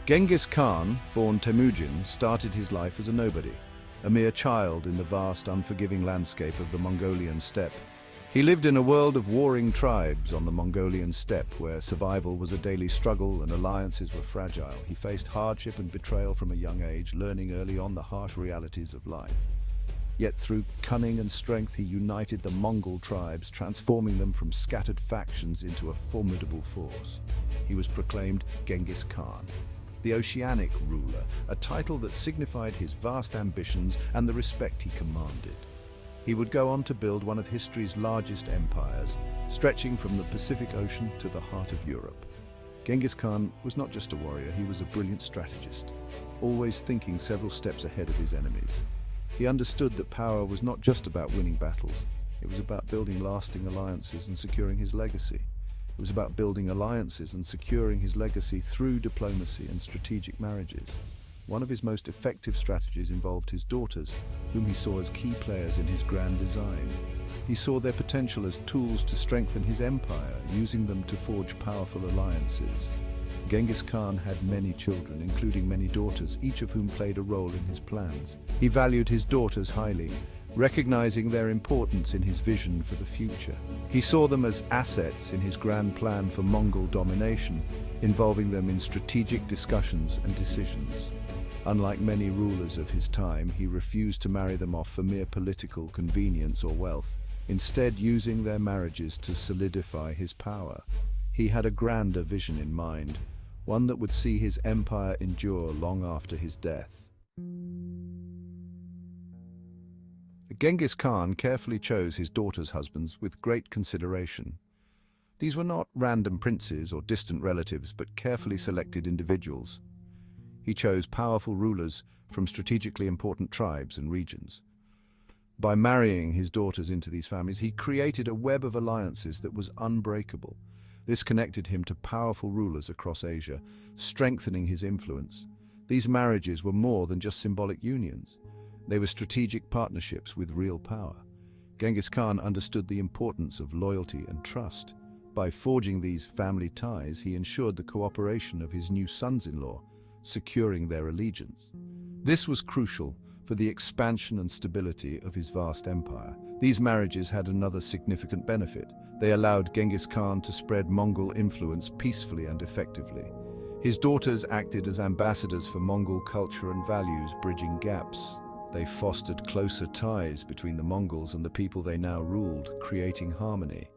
Genghis Khan, born Temujin, started his life as a nobody, a mere child in the vast, unforgiving landscape of the Mongolian steppe. He lived in a world of warring tribes on the Mongolian steppe, where survival was a daily struggle and alliances were fragile. He faced hardship and betrayal from a young age, learning early on the harsh realities of life. Yet through cunning and strength, he united the Mongol tribes, transforming them from scattered factions into a formidable force. He was proclaimed Genghis Khan, the Oceanic ruler, a title that signified his vast ambitions and the respect he commanded. He would go on to build one of history's largest empires, stretching from the Pacific Ocean to the heart of Europe. Genghis Khan was not just a warrior, he was a brilliant strategist, always thinking several steps ahead of his enemies. He understood that power was not just about winning battles, it was about building lasting alliances and securing his legacy. It was about building alliances and securing his legacy through diplomacy and strategic marriages. One of his most effective strategies involved his daughters, whom he saw as key players in his grand design. He saw their potential as tools to strengthen his empire, using them to forge powerful alliances. Genghis Khan had many children, including many daughters, each of whom played a role in his plans. He valued his daughters highly, recognizing their importance in his vision for the future. He saw them as assets in his grand plan for Mongol domination, involving them in strategic discussions and decisions. Unlike many rulers of his time, he refused to marry them off for mere political convenience or wealth, instead using their marriages to solidify his power. He had a grander vision in mind, one that would see his empire endure long after his death. Genghis Khan carefully chose his daughters' husbands with great consideration. These were not random princes or distant relatives, but carefully selected individuals. He chose powerful rulers from strategically important tribes and regions. By marrying his daughters into these families, he created a web of alliances that was unbreakable. This connected him to powerful rulers across Asia, strengthening his influence. These marriages were more than just symbolic unions. They were strategic partnerships with real power. Genghis Khan understood the importance of loyalty and trust. By forging these family ties, he ensured the cooperation of his new sons-in-law, securing their allegiance. This was crucial for the expansion and stability of his vast empire. These marriages had another significant benefit. They allowed Genghis Khan to spread Mongol influence peacefully and effectively. His daughters acted as ambassadors for Mongol culture and values, bridging gaps. They fostered closer ties between the Mongols and the people they now ruled, creating harmony.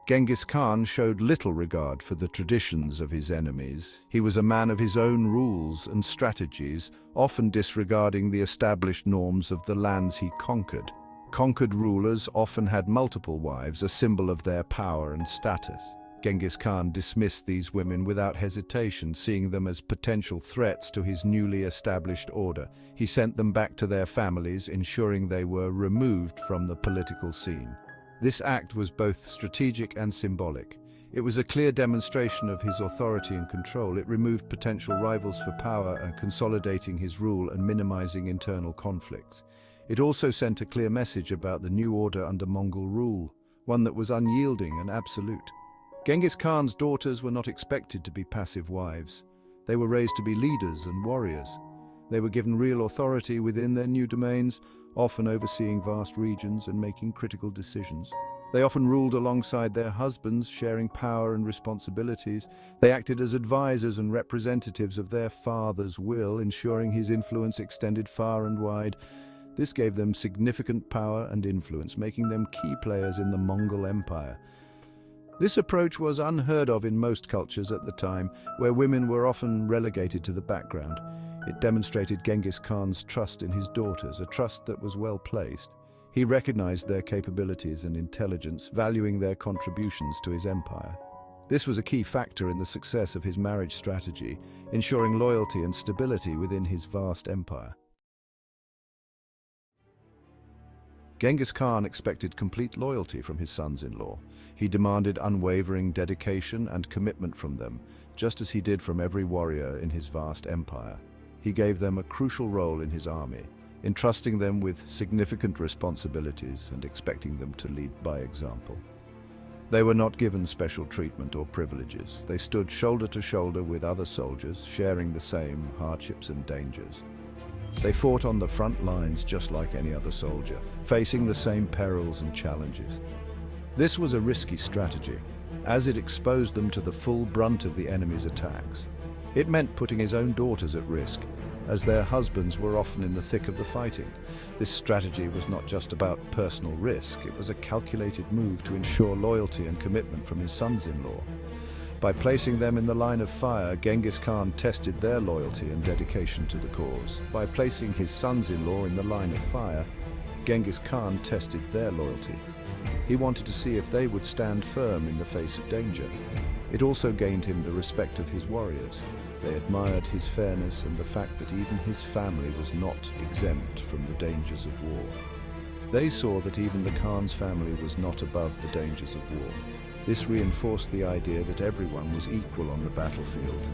Genghis Khan showed little regard for the traditions of his enemies. He was a man of his own rules and strategies, often disregarding the established norms of the lands he conquered. Conquered rulers often had multiple wives, a symbol of their power and status. Genghis Khan dismissed these women without hesitation, seeing them as potential threats to his newly established order. He sent them back to their families, ensuring they were removed from the political scene. This act was both strategic and symbolic. It was a clear demonstration of his authority and control. It removed potential rivals for power, consolidating his rule and minimizing internal conflicts. It also sent a clear message about the new order under Mongol rule, one that was unyielding and absolute. Genghis Khan's daughters were not expected to be passive wives. They were raised to be leaders and warriors. They were given real authority within their new domains, often overseeing vast regions and making critical decisions. They often ruled alongside their husbands, sharing power and responsibilities. They acted as advisors and representatives of their father's will, ensuring his influence extended far and wide. This gave them significant power and influence, making them key players in the Mongol Empire. This approach was unheard of in most cultures at the time, where women were often relegated to the background. It demonstrated Genghis Khan's trust in his daughters, a trust that was well placed. He recognized their capabilities and intelligence, valuing their contributions to his empire. This was a key factor in the success of his marriage strategy, ensuring loyalty and stability within his vast empire. Genghis Khan expected complete loyalty from his sons-in-law. He demanded unwavering dedication and commitment from them, just as he did from every warrior in his vast empire. He gave them a crucial role in his army, entrusting them with significant responsibilities and expecting them to lead by example. They were not given special treatment or privileges. They stood shoulder to shoulder with other soldiers, sharing the same hardships and dangers. They fought on the front lines just like any other soldier, facing the same perils and challenges. This was a risky strategy, as it exposed them to the full brunt of the enemy's attacks. It meant putting his own daughters at risk, as their husbands were often in the thick of the fighting. This strategy was not just about personal risk, it was a calculated move to ensure loyalty and commitment from his sons-in-law. By placing them in the line of fire, Genghis Khan tested their loyalty and dedication to the cause. By placing his sons-in-law in the line of fire, Genghis Khan tested their loyalty. He wanted to see if they would stand firm in the face of danger. It also gained him the respect of his warriors. They admired his fairness and the fact that even his family was not exempt from the dangers of war. They saw that even the Khan's family was not above the dangers of war. This reinforced the idea that everyone was equal on the battlefield.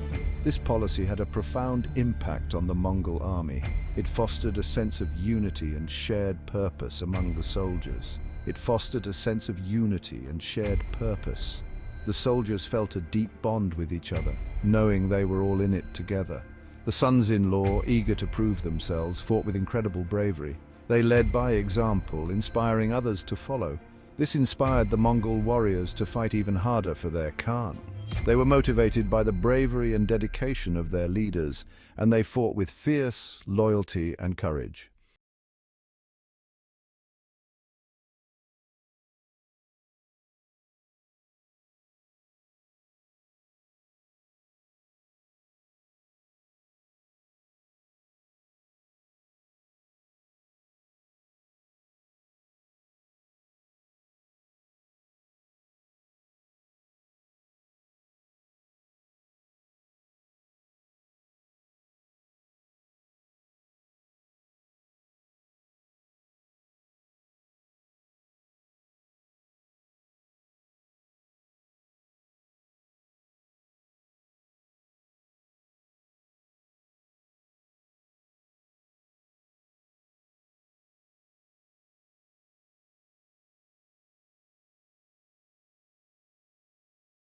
This policy had a profound impact on the Mongol army. It fostered a sense of unity and shared purpose among the soldiers. The soldiers felt a deep bond with each other, knowing they were all in it together. The sons-in-law, eager to prove themselves, fought with incredible bravery. They led by example, inspiring others to follow. This inspired the Mongol warriors to fight even harder for their Khan. They were motivated by the bravery and dedication of their leaders, and they fought with fierce loyalty and courage.